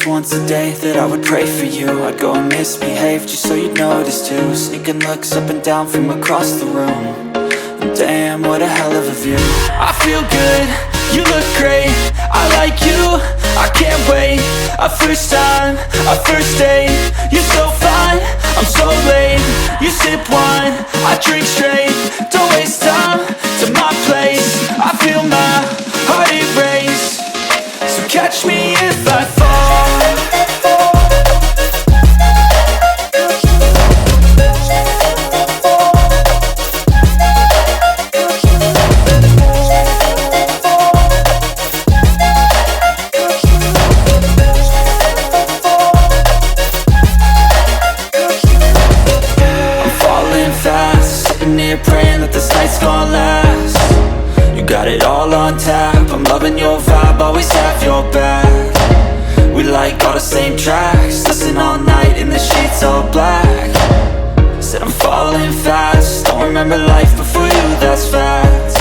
was once a day that I would pray for you. I'd go and misbehave just so you'd notice too. Sneaking looks up and down from across the room. And damn, what a hell of a view. I feel good, you look great, I like you, I can't wait. A first time, a first date, you're so fine, I'm so late. You sip wine, I drink straight, don't waste time to my place. I feel my heart erase, so catch me if I fall. Praying that this night's gonna last. You got it all on tap, I'm loving your vibe, always have your back. We like all the same tracks, listen all night in the sheets all black. Said I'm falling fast, don't remember life before you, that's fact.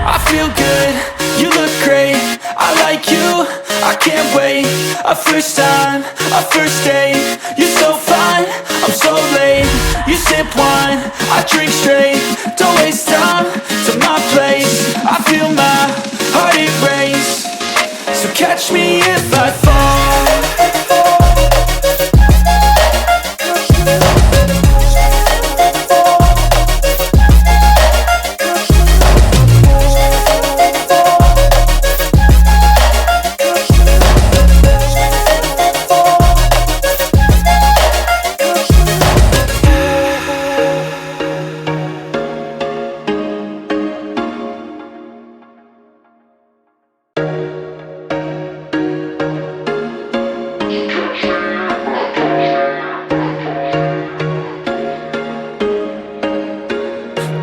I feel good, you look great, I like you, I can't wait. A first time, a first date, you're so fine, I'm so late. You sip wine, I drink straight, don't waste time to my place. I feel my heart erase, so catch me if I fall.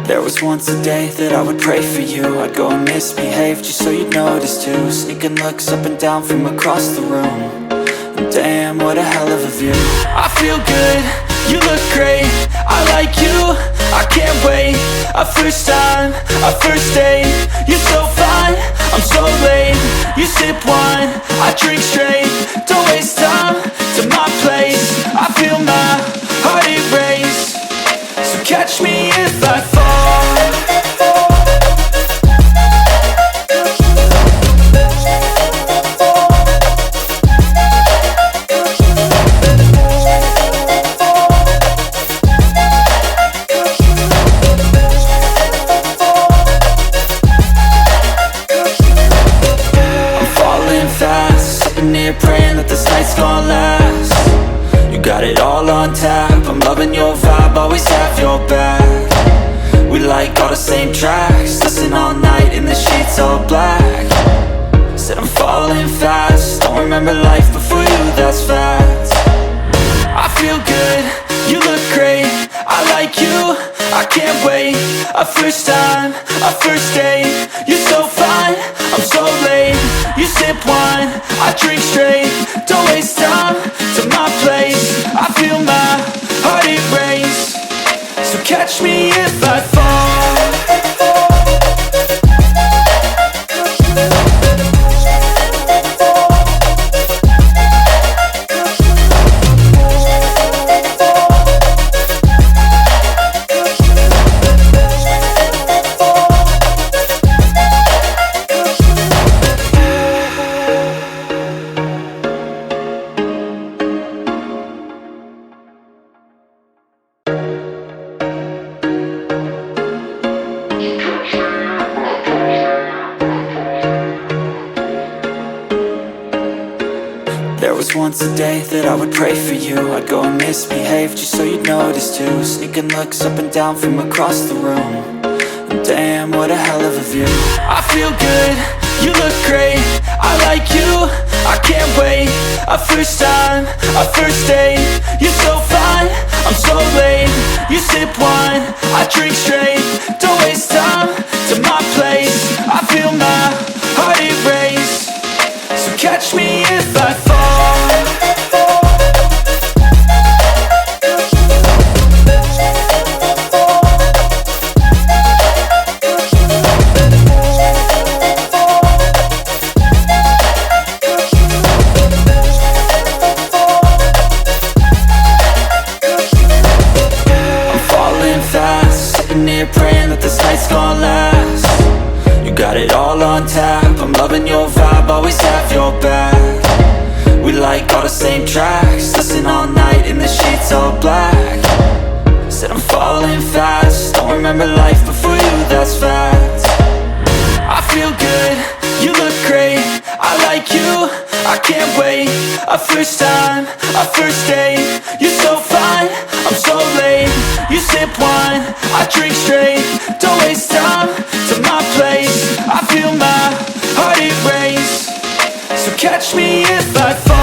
There was once a day that I would pray for you. I'd go and misbehave just so you'd notice too. Sneaking looks up and down from across the room. And damn, what a hell of a view. I feel good, you look great, I like you, I can't wait. A first time, a first date, you're so fine, I'm so late. You sip wine, I drink straight, don't waste time to my place. I feel my heart erase, so catch me if I fall. Praying that this night's gonna last. You got it all on tap, I'm loving your vibe, always have your back. We like all the same tracks, listen all night in the sheets all black. Said I'm falling fast, don't remember life before you, that's fact. I feel good, you look great, I like you, I can't wait. A first time, a first date, you're so fine, I'm so late. You sip wine, I drink straight, don't waste time to my place. I feel my heart erase, so catch me if I fall. There was once a day that I would pray for you. I'd go and misbehave just so you'd notice too. Sneaking looks up and down from across the room. And damn, what a hell of a view. I feel good, you look great, I like you, I can't wait. A first time, a first date, you're so fine, I'm so late. You sip wine, I drink straight, don't waste time to my place. I feel my heart erase, so catch me if I fall. sitting here praying that this night's gonna last. You got it all on tap, I'm loving your vibe, always have your back. We like all the same tracks, listen all night in the sheets all black. Said I'm falling fast, don't remember life before you, that's fact. I feel good, you look great, I like you, I can't wait. A first time, a first date, you're so fine, I'm so late. You sip wine, I drink straight, don't waste time to my place. I feel my heart erase, so catch me if I fall.